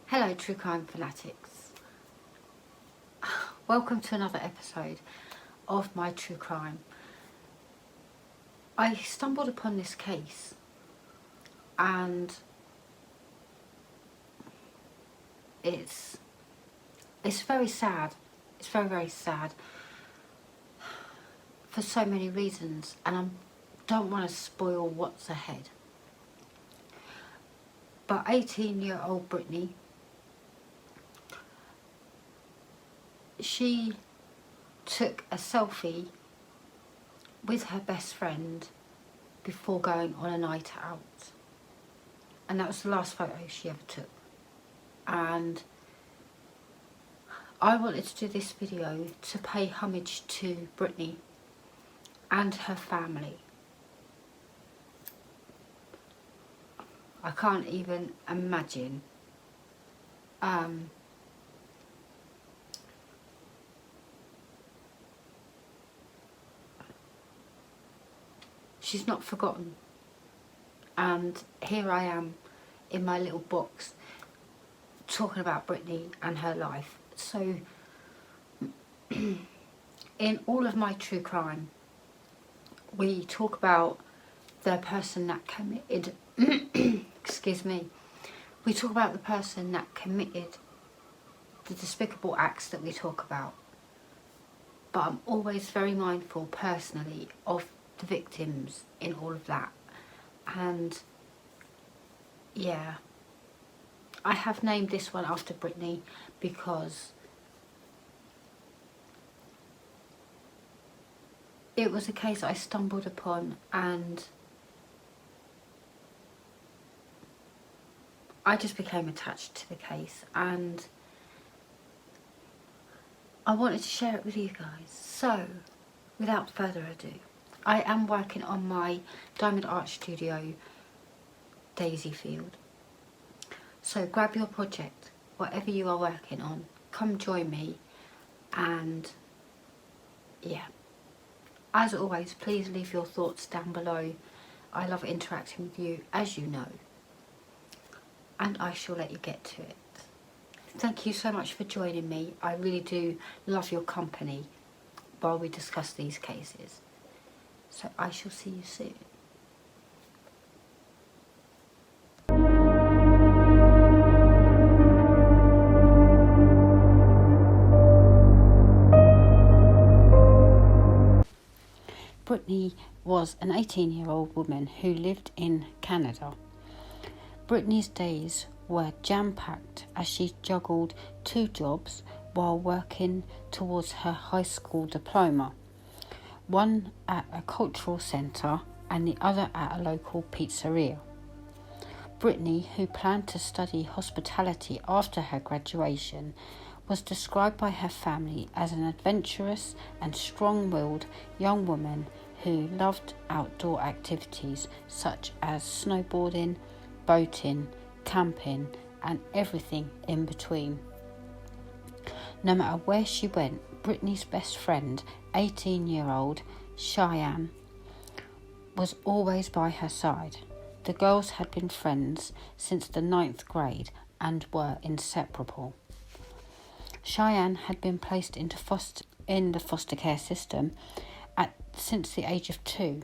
Hello True Crime Fanatics. Welcome to another episode of my true crime. I stumbled upon this case and it's very sad. It's very sad for so many reasons, and I don't want to spoil what's ahead. But 18-year-old Brittany, she took a selfie with her best friend before going on a night out, and that was the last photo she ever took. And I wanted to do this video to pay homage to Brittany and her family. I can't even imagine she's not forgotten, and here I am in my little box talking about Brittany and her life. So in all of my true crime, we talk about the person that committed excuse me, we talk about the person that committed the despicable acts that we talk about, but I'm always very mindful personally of the victims in all of that. And yeah, I have named this one after Brittany because it was a case I stumbled upon, and I just became attached to the case, and I wanted to share it with you guys. So without further ado, I am working on my Diamond Art Studio daisy field. So grab your project, whatever you are working on, come join me. And yeah, as always, please leave your thoughts down below. I love interacting with you, as you know, and I shall let you get to it. Thank you so much for joining me. I really do love your company while we discuss these cases. So I shall see you soon. Brittany was an 18-year-old woman who lived in Canada. Brittany's days were jam-packed as she juggled 2 jobs while working towards her high school diploma, one at a cultural centre and the other at a local pizzeria. Brittany, who planned to study hospitality after her graduation, was described by her family as an adventurous and strong-willed young woman who loved outdoor activities such as snowboarding, boating, camping and everything in between. No matter where she went, Brittany's best friend, 18-year-old Cheyenne, was always by her side. The girls had been friends since the 9th grade and were inseparable. Cheyenne had been placed in the foster care system since the age of 2,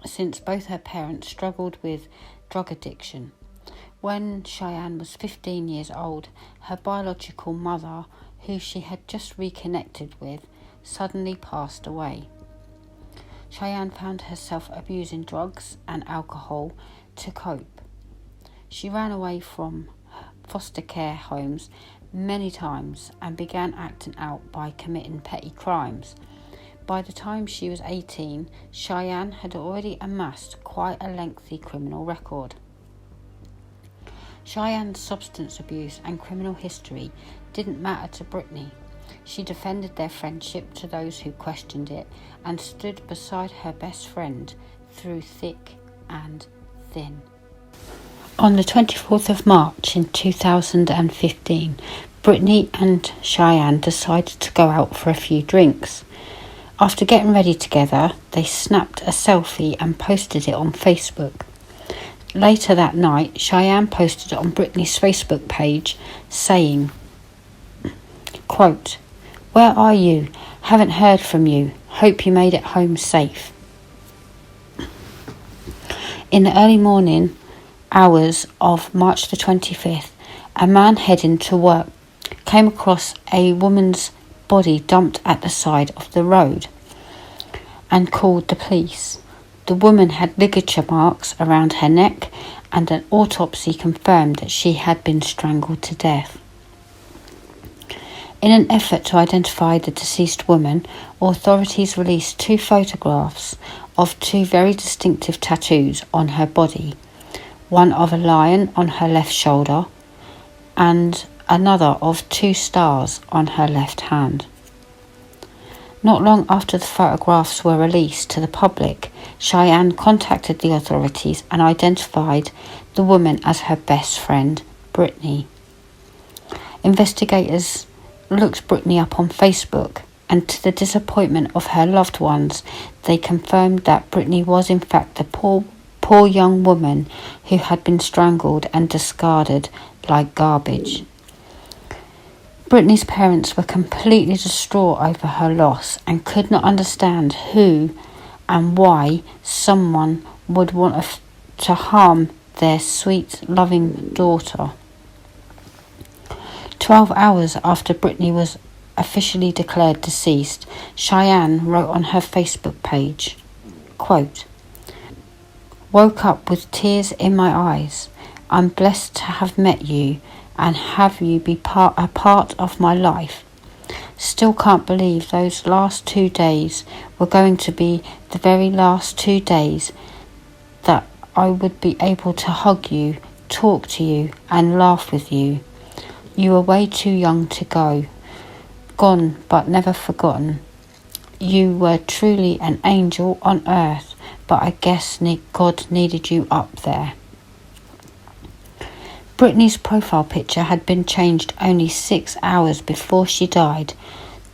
since both her parents struggled with drug addiction. When Cheyenne was 15 years old, her biological mother, who she had just reconnected with, suddenly passed away. Cheyenne found herself abusing drugs and alcohol to cope. She ran away from foster care homes many times and began acting out by committing petty crimes. By the time she was 18, Cheyenne had already amassed quite a lengthy criminal record. Cheyenne's substance abuse and criminal history didn't matter to Brittany. She defended their friendship to those who questioned it and stood beside her best friend through thick and thin. On the 24th of March in 2015, Brittany and Cheyenne decided to go out for a few drinks. After getting ready together, they snapped a selfie and posted it on Facebook. Later that night, Cheyenne posted on Britney's Facebook page saying, quote, "Where are you? Haven't heard from you. Hope you made it home safe." In the early morning hours of March the 25th, a man heading to work came across a woman's body dumped at the side of the road and called the police. The woman had ligature marks around her neck, and an autopsy confirmed that she had been strangled to death. In an effort to identify the deceased woman, authorities released 2 photographs of 2 very distinctive tattoos on her body, one of a lion on her left shoulder and another of 2 stars on her left hand. Not long after the photographs were released to the public, Cheyenne contacted the authorities and identified the woman as her best friend, Britney. Investigators looked Britney up on Facebook, and to the disappointment of her loved ones, they confirmed that Britney was in fact the poor young woman who had been strangled and discarded like garbage. Britney's parents were completely distraught over her loss and could not understand who and why someone would want to harm their sweet, loving daughter. 12 hours after Britney was officially declared deceased, Cheyenne wrote on her Facebook page, quote, "Woke up with tears in my eyes. I'm blessed to have met you and have you be a part of my life. Still can't believe those last 2 days were going to be the very last 2 days that I would be able to hug you, talk to you and laugh with you. You were way too young to go. Gone but never forgotten. You were truly an angel on earth, but I guess God needed you up there." Britney's profile picture had been changed only 6 hours before she died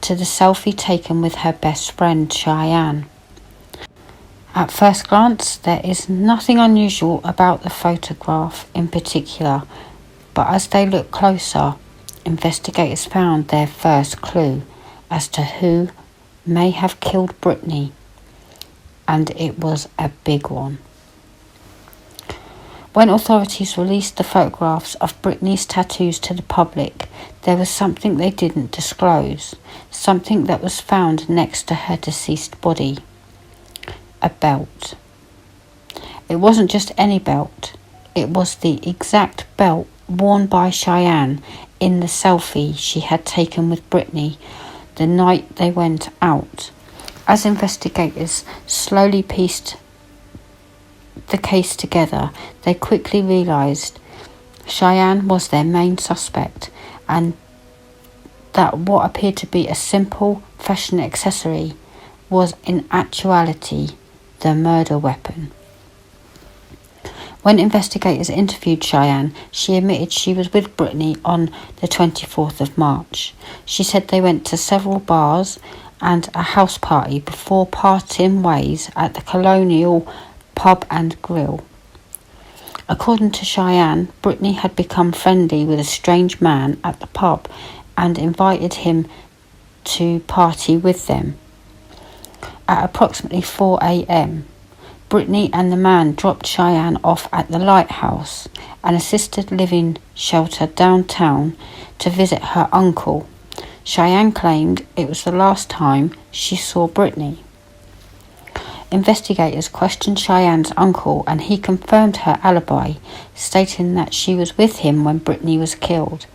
to the selfie taken with her best friend Cheyenne. At first glance, there is nothing unusual about the photograph in particular, but as they looked closer, investigators found their first clue as to who may have killed Britney, and it was a big one. When authorities released the photographs of Britney's tattoos to the public, there was something they didn't disclose, something that was found next to her deceased body. A belt. It wasn't just any belt, it was the exact belt worn by Cheyenne in the selfie she had taken with Britney the night they went out. As investigators slowly pieced the case together, they quickly realised Cheyenne was their main suspect, and that what appeared to be a simple fashion accessory was in actuality the murder weapon. When investigators interviewed Cheyenne, she admitted she was with Britney on the 24th of March. She said they went to several bars and a house party before parting ways at the Colonial Pub and Grill. According to Cheyenne, Britney had become friendly with a strange man at the pub and invited him to party with them. At approximately 4 a.m, Britney and the man dropped Cheyenne off at the Lighthouse, an assisted living shelter downtown, to visit her uncle. Cheyenne claimed it was the last time she saw Britney. Investigators questioned Cheyenne's uncle and he confirmed her alibi, stating that she was with him when Britney was killed.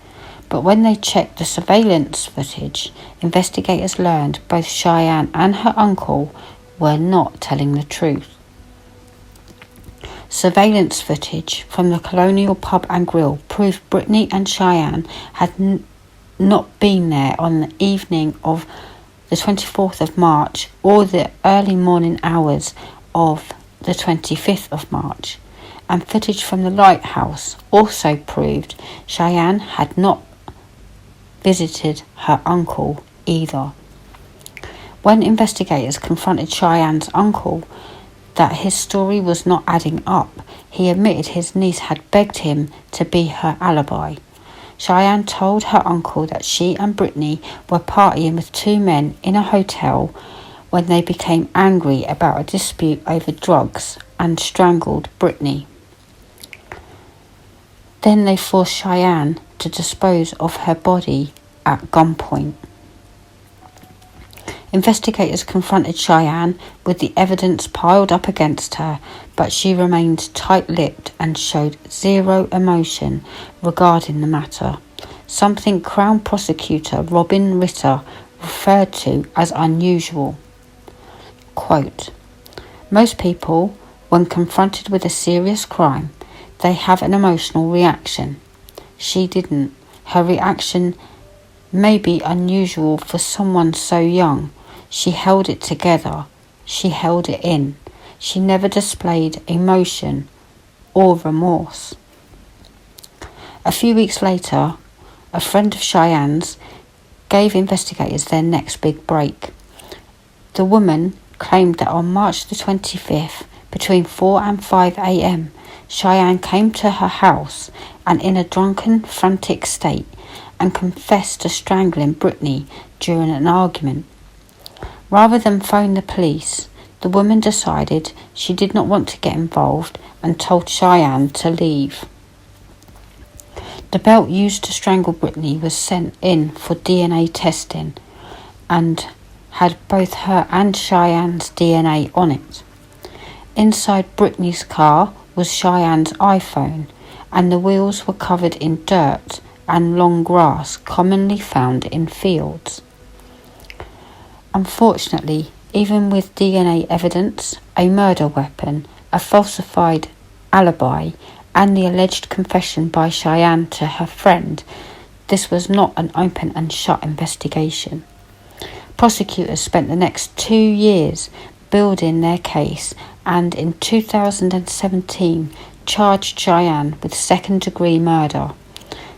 But when they checked the surveillance footage, investigators learned both Cheyenne and her uncle were not telling the truth. Surveillance footage from the Colonial Pub and Grill proved Britney and Cheyenne had not been there on the evening of the 24th of March or the early morning hours of the 25th of March, and footage from the Lighthouse also proved Cheyenne had not visited her uncle either. When investigators confronted Cheyenne's uncle, that his story was not adding up. He admitted his niece had begged him to be her alibi. Cheyenne told her uncle that she and Brittany were partying with two men in a hotel when they became angry about a dispute over drugs and strangled Brittany. Then they forced Cheyenne to dispose of her body at gunpoint. Investigators confronted Cheyenne with the evidence piled up against her, but she remained tight-lipped and showed zero emotion regarding the matter, something Crown Prosecutor Robin Ritter referred to as unusual. Quote, "Most people, when confronted with a serious crime, they have an emotional reaction. She didn't. Her reaction may be unusual for someone so young. She held it together. She held it in. She never displayed emotion or remorse." A few weeks later, a friend of Cheyenne's gave investigators their next big break. The woman claimed that on March the 25th, between 4 and 5 a.m, Cheyenne came to her house and in a drunken, frantic state and confessed to strangling Brittany during an argument. Rather than phone the police, the woman decided she did not want to get involved and told Cheyenne to leave. The belt used to strangle Brittany was sent in for DNA testing and had both her and Cheyenne's DNA on it. Inside Brittany's car was Cheyenne's iPhone, and the wheels were covered in dirt and long grass commonly found in fields. Unfortunately, even with DNA evidence, a murder weapon, a falsified alibi, and the alleged confession by Cheyenne to her friend, this was not an open and shut investigation. Prosecutors spent the next 2 years building their case and in 2017 charged Cheyenne with second-degree murder.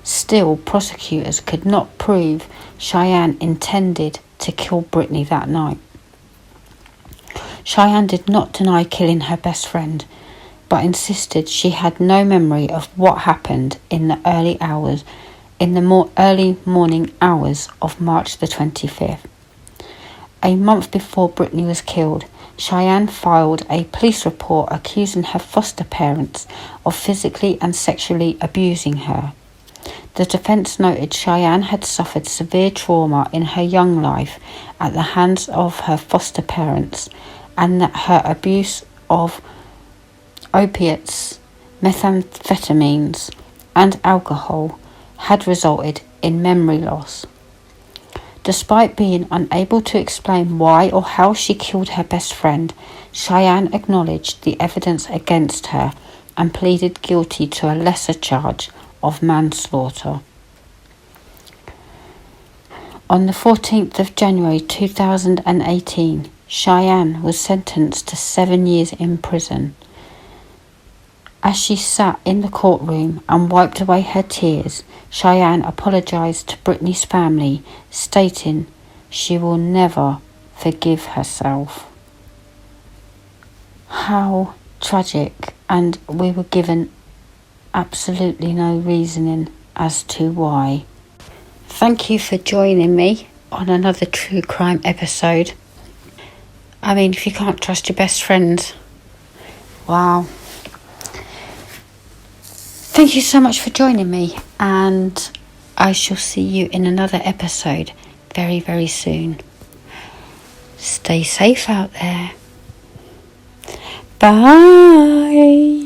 Still, prosecutors could not prove Cheyenne intended to kill Brittany that night. Cheyenne did not deny killing her best friend, but insisted she had no memory of what happened in the early morning hours of March the 25th. A month before Brittany was killed, Cheyenne filed a police report accusing her foster parents of physically and sexually abusing her. The defense noted Cheyenne had suffered severe trauma in her young life at the hands of her foster parents and that her abuse of opiates, methamphetamines, and alcohol had resulted in memory loss. Despite being unable to explain why or how she killed her best friend, Cheyenne acknowledged the evidence against her and pleaded guilty to a lesser charge of manslaughter. On the 14th of January 2018, Cheyenne was sentenced to 7 years in prison. As she sat in the courtroom and wiped away her tears, Cheyenne apologised to Brittany's family, stating she will never forgive herself. How tragic, and we were given absolutely no reasoning as to why. Thank you for joining me on another true crime episode. I mean, if you can't trust your best friend, wow. Thank you so much for joining me, and I shall see you in another episode very, very soon. Stay safe out there. Bye.